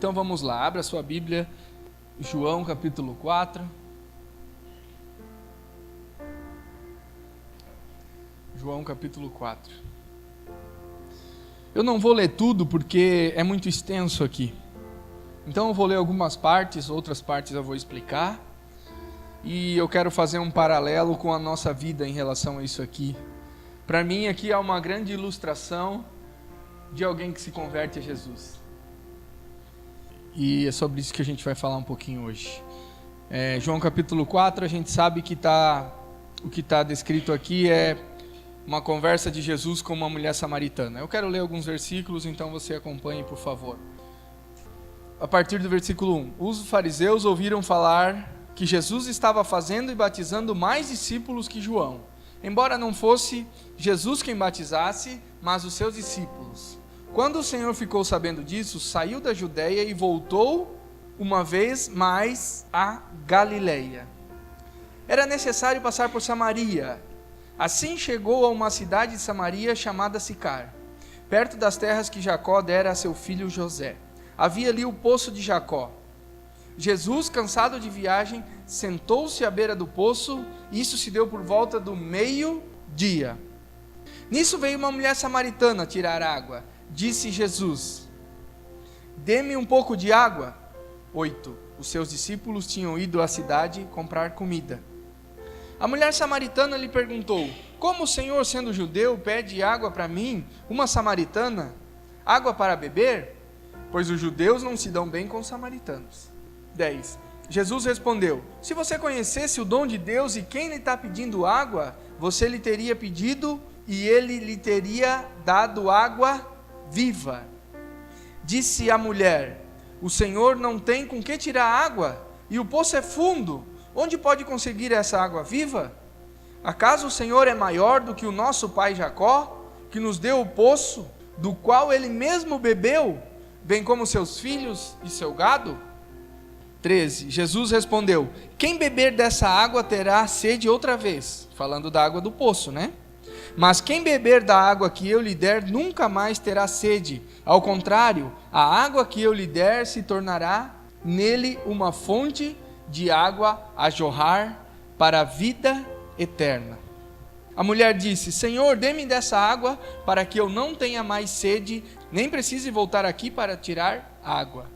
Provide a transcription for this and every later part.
Então vamos lá, abra sua Bíblia, João capítulo 4. João capítulo 4. Eu não vou ler tudo porque é muito extenso aqui. Então eu vou ler algumas partes, outras partes eu vou explicar. E eu quero fazer um paralelo com a nossa vida em relação a isso aqui. Para mim aqui há uma grande ilustração de alguém que se converte a Jesus. E é sobre isso que a gente vai falar um pouquinho hoje. João capítulo 4, a gente sabe que o que está descrito aqui é uma conversa de Jesus com uma mulher samaritana. Eu quero ler alguns versículos, então você acompanhe, por favor. A partir do versículo 1. Os fariseus ouviram falar que Jesus estava fazendo e batizando mais discípulos que João, embora não fosse Jesus quem batizasse, mas os seus discípulos. Quando o Senhor ficou sabendo disso, saiu da Judeia e voltou uma vez mais a Galileia. Era necessário passar por Samaria. Assim chegou a uma cidade de Samaria chamada Sicar, perto das terras que Jacó dera a seu filho José. Havia ali o poço de Jacó. Jesus, cansado de viagem, sentou-se à beira do poço, e isso se deu por volta do meio-dia. Nisso veio uma mulher samaritana tirar água. Disse Jesus: dê-me um pouco de água. 8. Os seus discípulos tinham ido à cidade comprar comida. A mulher samaritana lhe perguntou: como o Senhor, sendo judeu, pede água para mim, uma samaritana, água para beber? Pois os judeus não se dão bem com os samaritanos. 10. Jesus respondeu: se você conhecesse o dom de Deus e quem lhe está pedindo água, você lhe teria pedido e ele lhe teria dado água viva. Disse a mulher: o Senhor não tem com que tirar água, e o poço é fundo. Onde pode conseguir essa água viva? Acaso o Senhor é maior do que o nosso pai Jacó, que nos deu o poço, do qual ele mesmo bebeu, bem como seus filhos e seu gado? 13. Jesus respondeu: quem beber dessa água terá sede outra vez. Falando da água do poço, né? Mas quem beber da água que eu lhe der nunca mais terá sede. Ao contrário, a água que eu lhe der se tornará nele uma fonte de água a jorrar para a vida eterna. A mulher disse: Senhor, dê-me dessa água para que eu não tenha mais sede, nem precise voltar aqui para tirar água.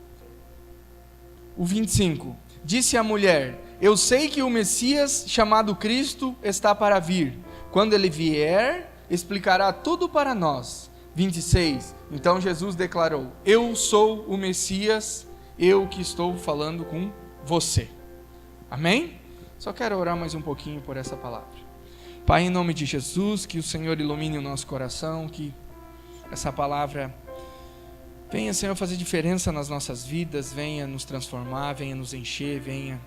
O 25. Disse a mulher: eu sei que o Messias, chamado Cristo, está para vir. Quando ele vier, explicará tudo para nós. 26. Então Jesus declarou: eu sou o Messias, eu que estou falando com você. Amém? Só quero orar mais um pouquinho por essa palavra. Pai, em nome de Jesus, que o Senhor ilumine o nosso coração, que essa palavra venha, Senhor, fazer diferença nas nossas vidas, venha nos transformar, venha nos encher, venha,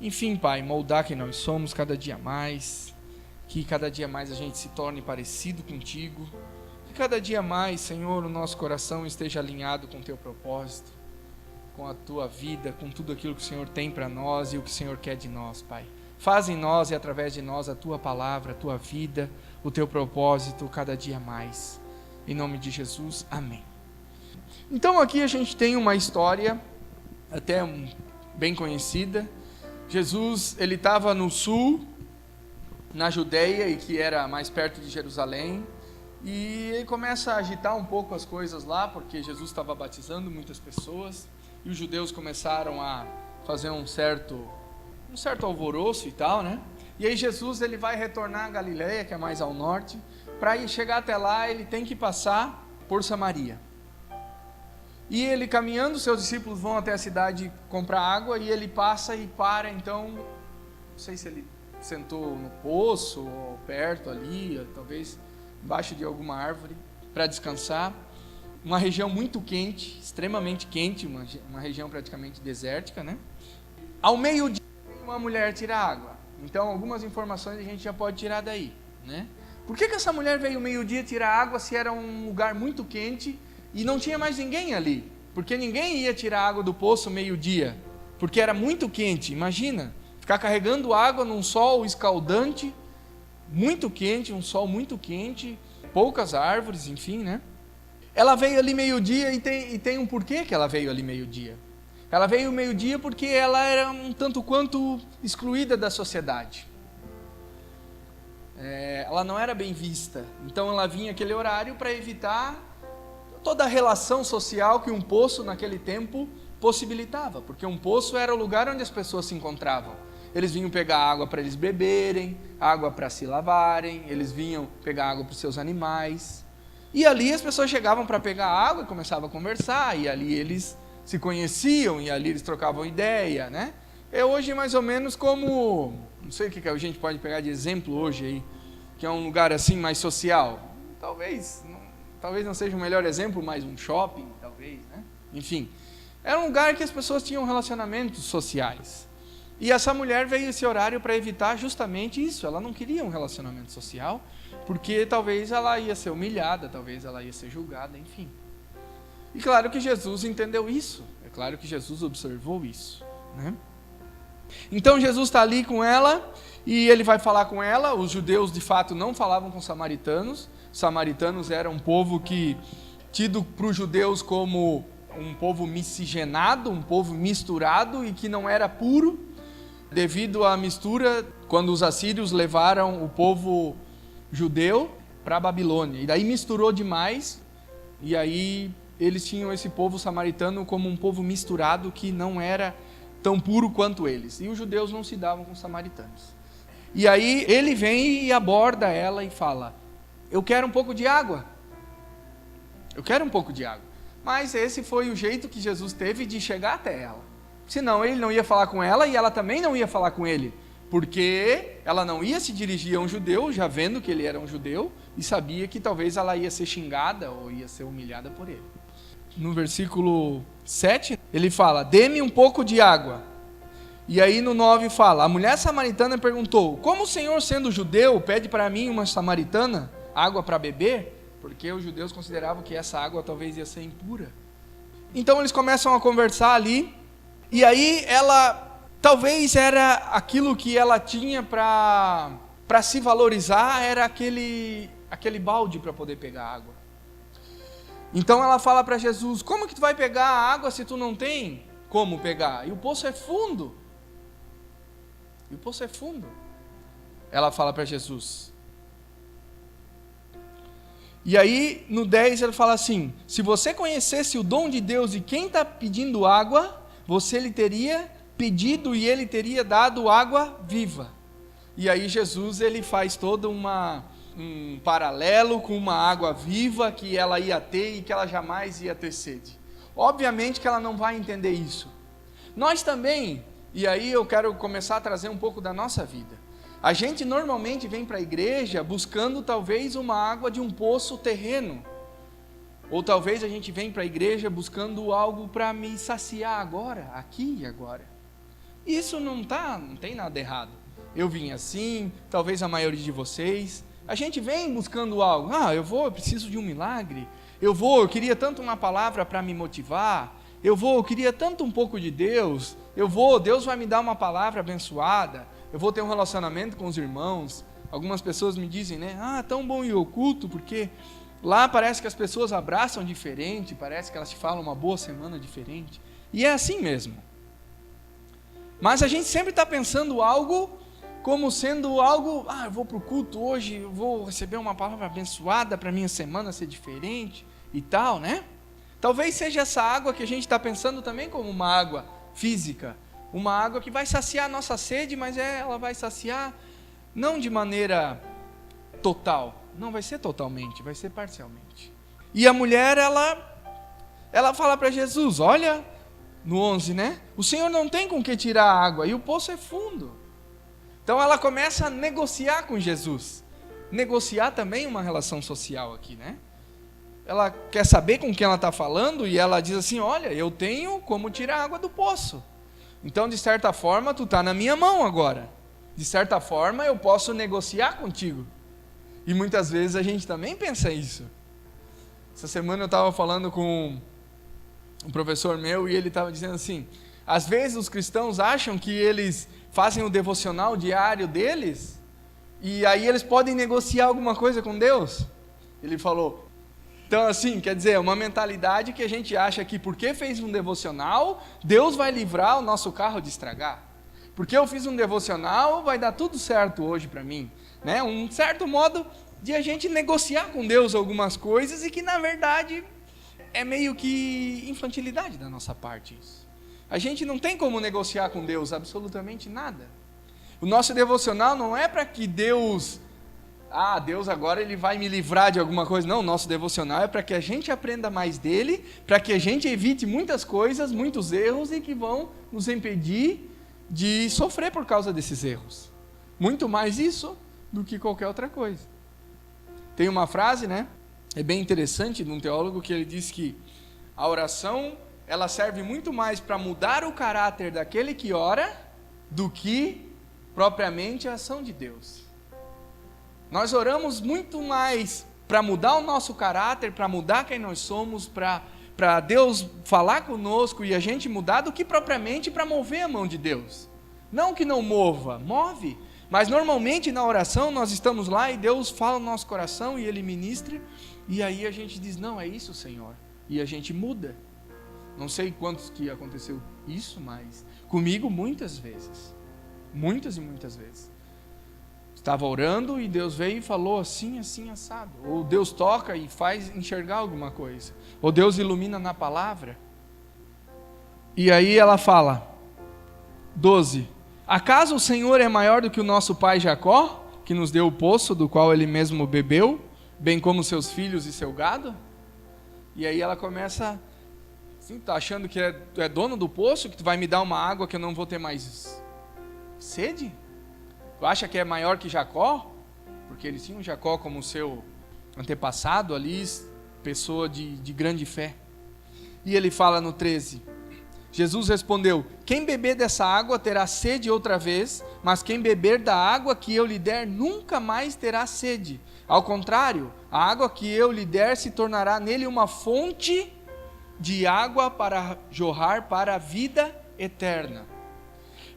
enfim, Pai, moldar quem nós somos cada dia mais, que cada dia mais a gente se torne parecido contigo, que cada dia mais, Senhor, o nosso coração esteja alinhado com o teu propósito, com a tua vida, com tudo aquilo que o Senhor tem para nós e o que o Senhor quer de nós, Pai. Faz em nós e através de nós a tua palavra, a tua vida, o teu propósito cada dia mais. Em nome de Jesus, amém. Então aqui a gente tem uma história até bem conhecida. Jesus, ele estava no sul, na Judeia, e que era mais perto de Jerusalém, e ele começa a agitar um pouco as coisas lá, porque Jesus estava batizando muitas pessoas, e os judeus começaram a fazer um certo alvoroço e tal, né? E aí Jesus, ele vai retornar a Galileia, que é mais ao norte. Para chegar até lá, ele tem que passar por Samaria. E ele caminhando, seus discípulos vão até a cidade comprar água, e ele passa e para, então, não sei se ele sentou no poço, ou perto ali, ou talvez embaixo de alguma árvore, para descansar. Uma região muito quente, extremamente quente, uma região praticamente desértica, né? Ao meio-dia, uma mulher tira água. Então, algumas informações a gente já pode tirar daí, né? Por que essa mulher veio meio-dia tirar água se era um lugar muito quente e não tinha mais ninguém ali? Porque ninguém ia tirar água do poço meio-dia, porque era muito quente. Imagina, ficar carregando água num sol escaldante, muito quente, um sol muito quente, poucas árvores, enfim, né? ela veio ali meio-dia e tem um porquê que ela veio ali meio-dia. Ela veio meio-dia porque ela era um tanto quanto excluída da sociedade. Ela não era bem vista, então ela vinha aquele horário para evitar toda a relação social que um poço naquele tempo possibilitava, porque um poço era o lugar onde as pessoas se encontravam. Eles vinham pegar água para eles beberem, água para se lavarem, eles vinham pegar água para os seus animais, e ali as pessoas chegavam para pegar água e começavam a conversar, e ali eles se conheciam, e ali eles trocavam ideia, né? É hoje mais ou menos como, não sei o que a gente pode pegar de exemplo hoje aí, que é um lugar assim mais social. Talvez não seja o melhor exemplo, mas um shopping, talvez, né? Enfim, era um lugar que as pessoas tinham relacionamentos sociais. E essa mulher veio esse horário para evitar justamente isso. Ela não queria um relacionamento social, porque talvez ela ia ser humilhada, talvez ela ia ser julgada, enfim. E claro que Jesus entendeu isso, é claro que Jesus observou isso, né? Então Jesus está ali com ela, e ele vai falar com ela. Os judeus de fato não falavam com os samaritanos. Os samaritanos eram um povo que, tido para os judeus como um povo miscigenado, um povo misturado e que não era puro, devido à mistura, quando os assírios levaram o povo judeu para a Babilônia. E daí misturou demais, e aí eles tinham esse povo samaritano como um povo misturado que não era tão puro quanto eles. E os judeus não se davam com os samaritanos. E aí ele vem e aborda ela e fala: eu quero um pouco de água. Eu quero um pouco de água. Mas esse foi o jeito que Jesus teve de chegar até ela. Senão ele não ia falar com ela e ela também não ia falar com ele. Porque ela não ia se dirigir a um judeu, já vendo que ele era um judeu, e sabia que talvez ela ia ser xingada ou ia ser humilhada por ele. No versículo 7, ele fala: dê-me um pouco de água. E aí no 9 fala: a mulher samaritana perguntou: como o Senhor, sendo judeu, pede para mim, uma samaritana, água para beber? Porque os judeus consideravam que essa água talvez ia ser impura. Então eles começam a conversar ali, e aí ela, talvez era aquilo que ela tinha para se valorizar, era aquele balde para poder pegar água. Então ela fala para Jesus: como que tu vai pegar a água se tu não tem como pegar? E o poço é fundo. Ela fala para Jesus. E aí no 10 ele fala assim: se você conhecesse o dom de Deus e quem está pedindo água, você lhe teria pedido e ele teria dado água viva. E aí Jesus ele faz todo um paralelo com uma água viva que ela ia ter e que ela jamais ia ter sede. Obviamente que ela não vai entender isso. Nós também, e aí eu quero começar a trazer um pouco da nossa vida. A gente normalmente vem para a igreja buscando talvez uma água de um poço terreno. Ou talvez a gente vem para a igreja buscando algo para me saciar agora, aqui e agora. Isso não tem nada errado. Eu vim assim, talvez a maioria de vocês. A gente vem buscando algo. Eu preciso de um milagre. Eu queria tanto uma palavra para me motivar. Eu queria tanto um pouco de Deus. Deus vai me dar uma palavra abençoada. Eu vou ter um relacionamento com os irmãos. Algumas pessoas me dizem, né? Tão bom ir ao culto, porque lá parece que as pessoas abraçam diferente, parece que elas te falam uma boa semana diferente. E é assim mesmo. Mas a gente sempre está pensando algo como sendo algo, eu vou para o culto hoje, eu vou receber uma palavra abençoada para a minha semana ser diferente e tal, né? Talvez seja essa água que a gente está pensando também como uma água física, uma água que vai saciar a nossa sede, mas ela vai saciar não de maneira total, não vai ser totalmente, vai ser parcialmente. E a mulher, ela fala para Jesus: olha, no 11, né? O Senhor não tem com que tirar a água e o poço é fundo. Então ela começa a negociar com Jesus. Negociar também é uma relação social aqui, né? Ela quer saber com quem ela está falando e ela diz assim: olha, eu tenho como tirar a água do poço. Então, de certa forma, tu está na minha mão agora. De certa forma, eu posso negociar contigo. E muitas vezes a gente também pensa isso. Essa semana eu estava falando com um professor meu e ele estava dizendo assim: às vezes os cristãos acham que eles fazem o devocional diário deles e aí eles podem negociar alguma coisa com Deus. Ele falou: Então, assim, quer dizer, é uma mentalidade que a gente acha que porque fez um devocional, Deus vai livrar o nosso carro de estragar. Porque eu fiz um devocional, vai dar tudo certo hoje para mim. Né? Um certo modo de a gente negociar com Deus algumas coisas e que, na verdade, é meio que infantilidade da nossa parte isso. A gente não tem como negociar com Deus absolutamente nada. O nosso devocional não é para que Deus agora ele vai me livrar de alguma coisa. Não, o nosso devocional é para que a gente aprenda mais dele, para que a gente evite muitas coisas, muitos erros e que vão nos impedir de sofrer por causa desses erros. Muito mais isso do que qualquer outra coisa. Tem uma frase, né? É bem interessante de um teólogo que ele diz que a oração, ela serve muito mais para mudar o caráter daquele que ora do que propriamente a ação de Deus. Nós oramos muito mais para mudar o nosso caráter, para mudar quem nós somos, para Deus falar conosco e a gente mudar, do que propriamente para mover a mão de Deus. Não que não mova, move. Mas normalmente na oração nós estamos lá e Deus fala no nosso coração e Ele ministra. E aí a gente diz, não, é isso, Senhor. E a gente muda. Não sei quantos que aconteceu isso, mas comigo muitas vezes. Muitas e muitas vezes. Estava orando e Deus veio e falou assim, assim, assado. Ou Deus toca e faz enxergar alguma coisa. Ou Deus ilumina na palavra. E aí ela fala, 12. Acaso o Senhor é maior do que o nosso pai Jacó, que nos deu o poço do qual ele mesmo bebeu, bem como seus filhos e seu gado? E aí ela começa, assim, tá achando que tu é dono do poço, que tu vai me dar uma água que eu não vou ter mais sede? Tu acha que é maior que Jacó? Porque eles tinham Jacó como seu antepassado ali, pessoa de grande fé. E ele fala no 13, Jesus respondeu, quem beber dessa água terá sede outra vez, mas quem beber da água que eu lhe der nunca mais terá sede. Ao contrário, a água que eu lhe der se tornará nele uma fonte de água para jorrar para a vida eterna.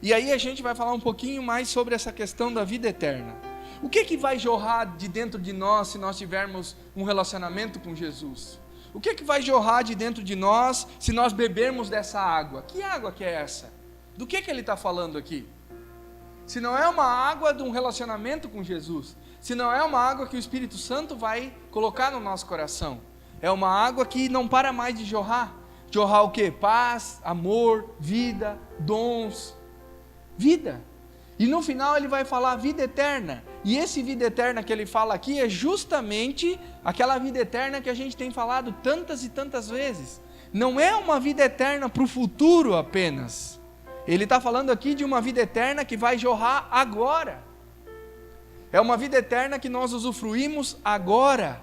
E aí a gente vai falar um pouquinho mais sobre essa questão da vida eterna. O que vai jorrar de dentro de nós se nós tivermos um relacionamento com Jesus? O que vai jorrar de dentro de nós se nós bebermos dessa água? Que água que é essa? Do que ele está falando aqui? Se não é uma água de um relacionamento com Jesus, se não é uma água que o Espírito Santo vai colocar no nosso coração, é uma água que não para mais de jorrar. Jorrar o quê? Paz, amor, vida, dons, vida. E no final ele vai falar vida eterna. E esse vida eterna que ele fala aqui é justamente aquela vida eterna que a gente tem falado tantas e tantas vezes. Não é uma vida eterna para o futuro apenas. Ele está falando aqui de uma vida eterna que vai jorrar agora. É uma vida eterna que nós usufruímos agora.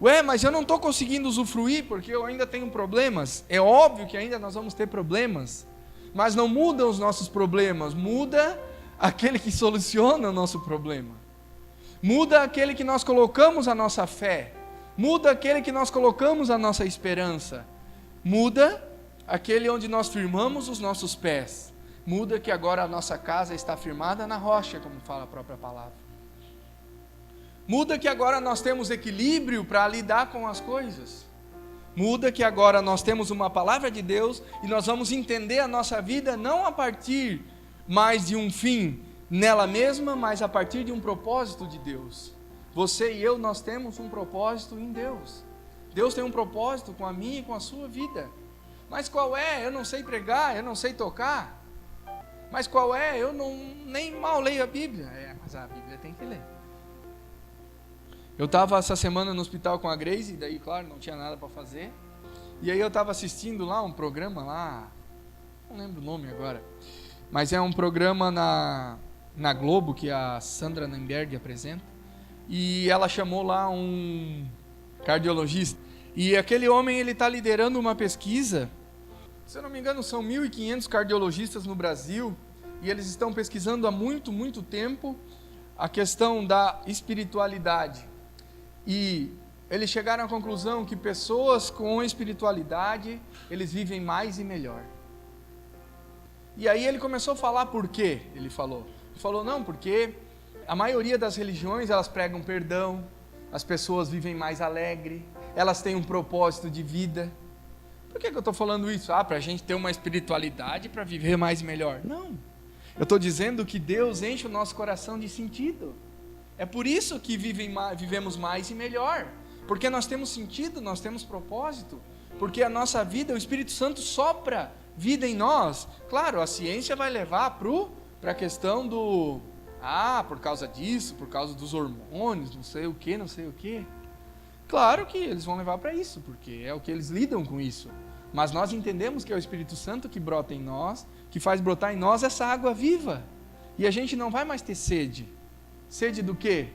Ué, mas eu não estou conseguindo usufruir porque eu ainda tenho problemas. É óbvio que ainda nós vamos ter problemas. Mas não mudam os nossos problemas, muda aquele que soluciona o nosso problema. Muda aquele que nós colocamos a nossa fé. Muda aquele que nós colocamos a nossa esperança. Muda aquele onde nós firmamos os nossos pés. Muda que agora a nossa casa está firmada na rocha, como fala a própria palavra. Muda que agora nós temos equilíbrio para lidar com as coisas. Muda que agora nós temos uma palavra de Deus e nós vamos entender a nossa vida não a partir mais de um fim nela mesma, mas a partir de um propósito de Deus. Você e eu, nós temos um propósito em Deus. Deus tem um propósito com a minha e com a sua vida. Mas qual é? Eu não sei pregar, eu não sei tocar. Mas qual é? Eu nem mal leio a Bíblia. Mas a Bíblia tem que ler. Eu estava essa semana no hospital com a Grace, e daí, claro, não tinha nada para fazer. E aí eu estava assistindo lá um programa lá, não lembro o nome agora, mas é um programa na Globo que a Sandra Nemberg apresenta. E ela chamou lá um cardiologista. E aquele homem, ele está liderando uma pesquisa, se eu não me engano são 1.500 cardiologistas no Brasil, e eles estão pesquisando há muito, muito tempo a questão da espiritualidade. E eles chegaram à conclusão que pessoas com espiritualidade, eles vivem mais e melhor. E aí ele começou a falar por quê, ele falou, não, porque a maioria das religiões, elas pregam perdão, as pessoas vivem mais alegre, elas têm um propósito de vida. Por que eu estou falando isso? Para a gente ter uma espiritualidade, para viver mais e melhor. Não. Eu estou dizendo que Deus enche o nosso coração de sentido. É por isso que vivemos mais e melhor. Porque nós temos sentido, nós temos propósito. Porque a nossa vida, o Espírito Santo sopra vida em nós. Claro, a ciência vai levar para a questão do... por causa disso, por causa dos hormônios, não sei o que. Claro que eles vão levar para isso, porque é o que eles lidam com isso. Mas nós entendemos que é o Espírito Santo que brota em nós, que faz brotar em nós essa água viva. E a gente não vai mais ter sede. Sede do quê?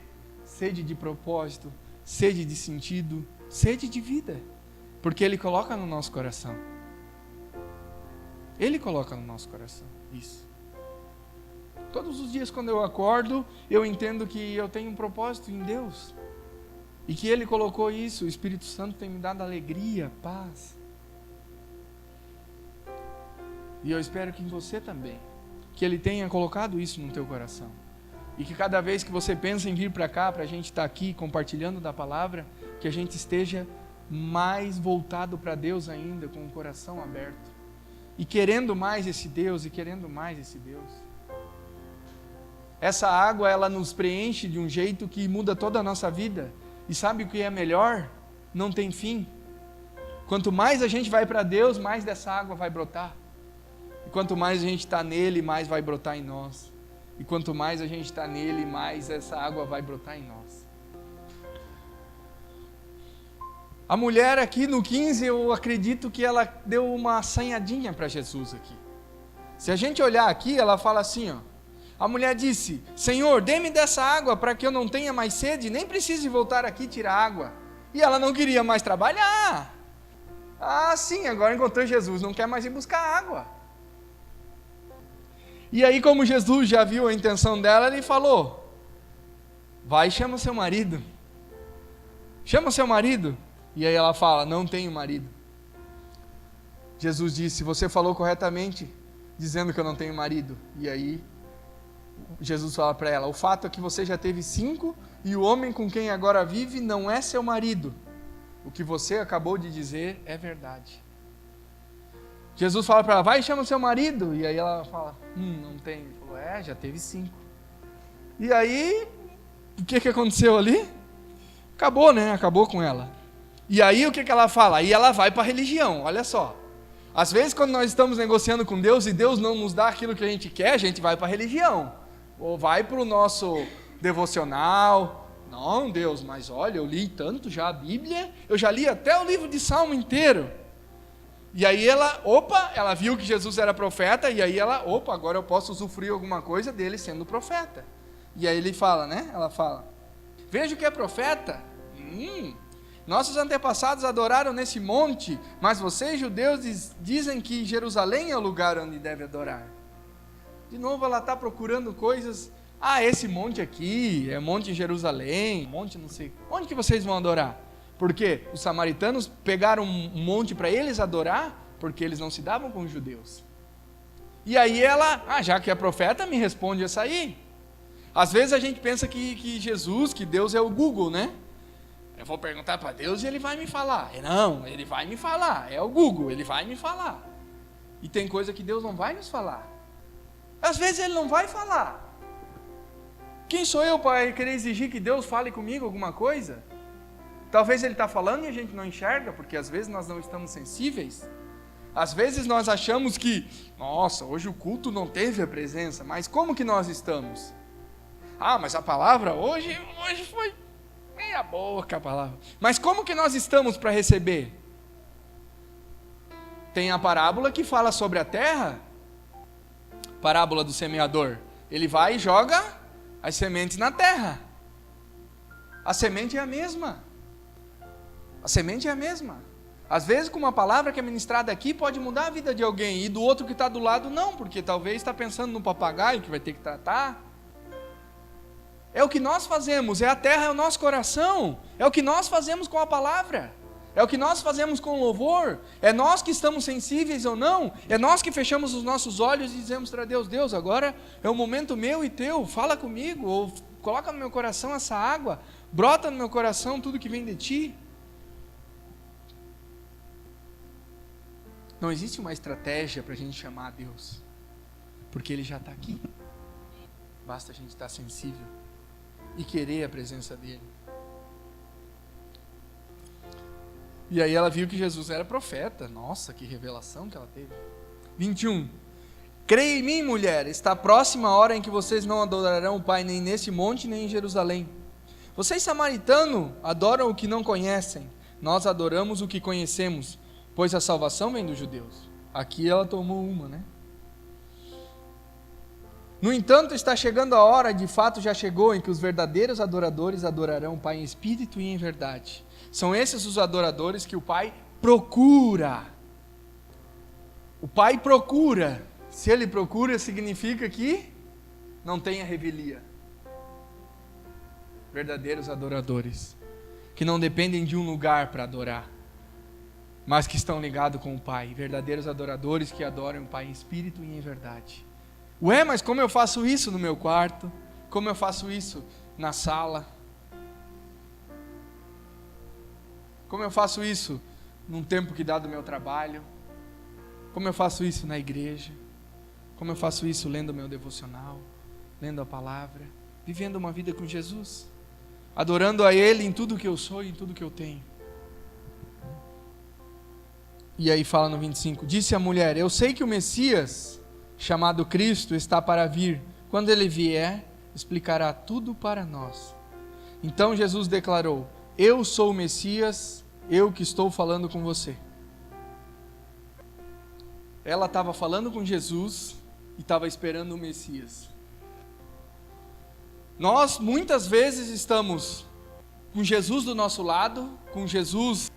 Sede de propósito, sede de sentido, sede de vida. Porque Ele coloca no nosso coração. Ele coloca no nosso coração isso. Todos os dias quando eu acordo, eu entendo que eu tenho um propósito em Deus. E que Ele colocou isso, o Espírito Santo tem me dado alegria, paz. E eu espero que em você também, que Ele tenha colocado isso no teu coração. E que cada vez que você pensa em vir para cá, para a gente estar aqui compartilhando da palavra, que a gente esteja mais voltado para Deus ainda, com o coração aberto. E querendo mais esse Deus, Essa água, ela nos preenche de um jeito que muda toda a nossa vida. E sabe o que é melhor? Não tem fim. Quanto mais a gente vai para Deus, mais dessa água vai brotar. E quanto mais a gente está nele, mais vai brotar em nós. E quanto mais a gente está nele, mais essa água vai brotar em nós. A mulher aqui no 15, eu acredito que ela deu uma assanhadinha para Jesus aqui. Se a gente olhar aqui, ela fala assim, a mulher disse, Senhor, dê-me dessa água para que eu não tenha mais sede, nem precise voltar aqui tirar água. E ela não queria mais trabalhar. Sim, agora encontrou Jesus, não quer mais ir buscar água. E aí, como Jesus já viu a intenção dela, ele falou, vai e chama o seu marido. Chama o seu marido. E aí ela fala, não tenho marido. Jesus disse, você falou corretamente, dizendo que eu não tenho marido. E aí, Jesus fala para ela, o fato é que você já teve 5 e o homem com quem agora vive não é seu marido. O que você acabou de dizer é verdade. Jesus fala para ela, vai e chama o seu marido. E aí ela fala, não tenho. Ele falou, já teve 5. E aí, o que aconteceu ali? Acabou, né? Acabou com ela. E aí o que ela fala? Aí ela vai para a religião, olha só. Às vezes quando nós estamos negociando com Deus e Deus não nos dá aquilo que a gente quer, a gente vai para a religião. Ou vai para o nosso devocional. Não, Deus, mas olha, eu li tanto já a Bíblia, eu já li até o livro de Salmo inteiro. E aí ela viu que Jesus era profeta, e aí agora eu posso usufruir alguma coisa dele sendo profeta. E aí ele fala, né? Ela fala, veja o que é profeta. Nossos antepassados adoraram nesse monte, mas vocês, judeus, dizem que Jerusalém é o lugar onde deve adorar. De novo ela está procurando coisas, esse monte aqui, é monte em Jerusalém, monte não sei, onde que vocês vão adorar? Porque os samaritanos pegaram um monte para eles adorar, porque eles não se davam com os judeus. E aí ela, já que é profeta, me responde essa aí. Às vezes a gente pensa que Jesus, que Deus é o Google, né? Eu vou perguntar para Deus e Ele vai me falar. Não, Ele vai me falar. É o Google, Ele vai me falar. E tem coisa que Deus não vai nos falar. Às vezes Ele não vai falar. Quem sou eu para querer exigir que Deus fale comigo alguma coisa? Talvez Ele está falando e a gente não enxerga, porque às vezes nós não estamos sensíveis. Às vezes nós achamos que, nossa, hoje o culto não teve a presença, mas como que nós estamos? Mas a palavra hoje foi meia boca a palavra. Mas como que nós estamos para receber? Tem a parábola que fala sobre a terra, parábola do semeador. Ele vai e joga as sementes na terra. A semente é a mesma. A semente é a mesma. Às vezes com uma palavra que é ministrada aqui pode mudar a vida de alguém, e do outro que está do lado não, porque talvez está pensando no papagaio que vai ter que tratar. É o que nós fazemos, a terra é o nosso coração, é o que nós fazemos com a palavra, é o que nós fazemos com o louvor, é nós que estamos sensíveis ou não, é nós que fechamos os nossos olhos e dizemos para Deus, Deus, agora é o momento meu e teu, fala comigo, ou coloca no meu coração essa água, brota no meu coração tudo que vem de ti. Não existe uma estratégia para a gente chamar a Deus, porque Ele já está aqui. Basta a gente estar sensível e querer a presença dEle. E aí ela viu que Jesus era profeta. Nossa, que revelação que ela teve. 21. Creia em mim, mulher, está próxima a hora em que vocês não adorarão o Pai nem nesse monte, nem em Jerusalém. Vocês, samaritanos, adoram o que não conhecem. Nós adoramos o que conhecemos, pois a salvação vem dos judeus. Aqui ela tomou uma, né? No entanto, está chegando a hora, de fato já chegou, em que os verdadeiros adoradores adorarão o Pai em espírito e em verdade. São esses os adoradores que o Pai procura. O Pai procura. Se Ele procura, significa que não tenha revelia. Verdadeiros adoradores, que não dependem de um lugar para adorar, mas que estão ligados com o Pai. Verdadeiros adoradores que adoram o Pai em espírito e em verdade. Ué, mas como eu faço isso no meu quarto? Como eu faço isso na sala? Como eu faço isso num tempo que dá do meu trabalho? Como eu faço isso na igreja? Como eu faço isso lendo o meu devocional, lendo a palavra, vivendo uma vida com Jesus, adorando a Ele em tudo que eu sou e em tudo que eu tenho. E aí fala no 25, disse a mulher, eu sei que o Messias, chamado Cristo, está para vir. Quando Ele vier, explicará tudo para nós. Então Jesus declarou, eu sou o Messias, eu que estou falando com você. Ela estava falando com Jesus e estava esperando o Messias. Nós muitas vezes estamos com Jesus do nosso lado, com Jesus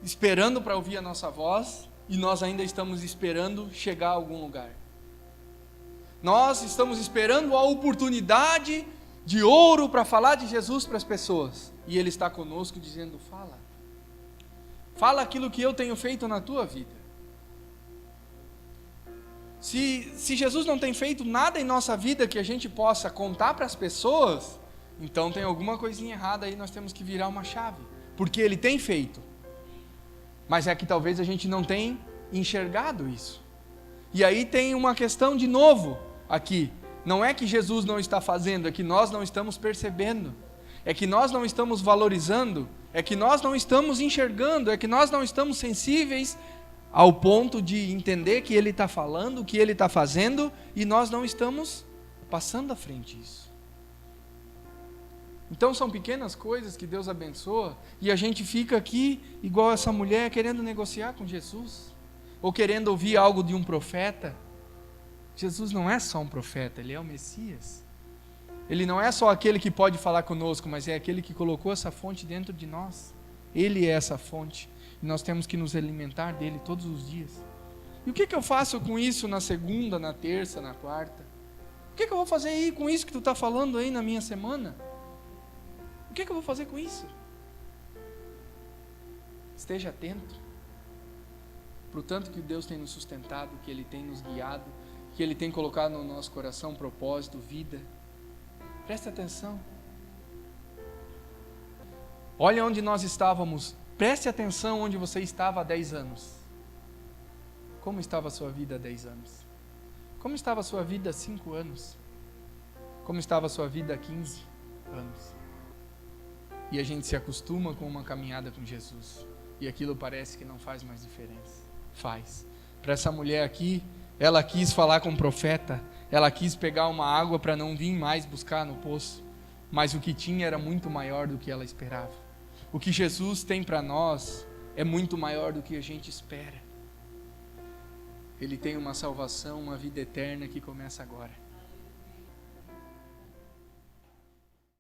esperando para ouvir a nossa voz, e nós ainda estamos esperando chegar a algum lugar. Nós estamos esperando a oportunidade de ouro para falar de Jesus para as pessoas, e Ele está conosco dizendo, fala aquilo que eu tenho feito na tua vida. Se Jesus não tem feito nada em nossa vida que a gente possa contar para as pessoas, então tem alguma coisinha errada aí, nós temos que virar uma chave, porque Ele tem feito, mas é que talvez a gente não tenha enxergado isso. E aí tem uma questão de novo aqui, não é que Jesus não está fazendo, é que nós não estamos percebendo, é que nós não estamos valorizando, é que nós não estamos enxergando, é que nós não estamos sensíveis ao ponto de entender que Ele está falando, que Ele está fazendo, e nós não estamos passando à frente disso. Então são pequenas coisas que Deus abençoa, e a gente fica aqui, igual essa mulher, querendo negociar com Jesus, ou querendo ouvir algo de um profeta. Jesus não é só um profeta, Ele é o Messias. Ele não é só aquele que pode falar conosco, mas é aquele que colocou essa fonte dentro de nós. Ele é essa fonte. E nós temos que nos alimentar dele todos os dias. E o que eu faço com isso na segunda, na terça, na quarta? O que eu vou fazer aí com isso que tu está falando aí na minha semana? O que eu vou fazer com isso? Esteja atento para o tanto que Deus tem nos sustentado, que Ele tem nos guiado, que Ele tem colocado no nosso coração propósito, vida. Preste atenção. Olha onde nós estávamos. Preste atenção onde você estava há 10 anos. Como estava a sua vida há 10 anos? Como estava a sua vida há 5 anos? Como estava a sua vida há 15 anos? E a gente se acostuma com uma caminhada com Jesus. E aquilo parece que não faz mais diferença. Faz. Para essa mulher aqui, ela quis falar com o profeta. Ela quis pegar uma água para não vir mais buscar no poço. Mas o que tinha era muito maior do que ela esperava. O que Jesus tem para nós é muito maior do que a gente espera. Ele tem uma salvação, uma vida eterna que começa agora.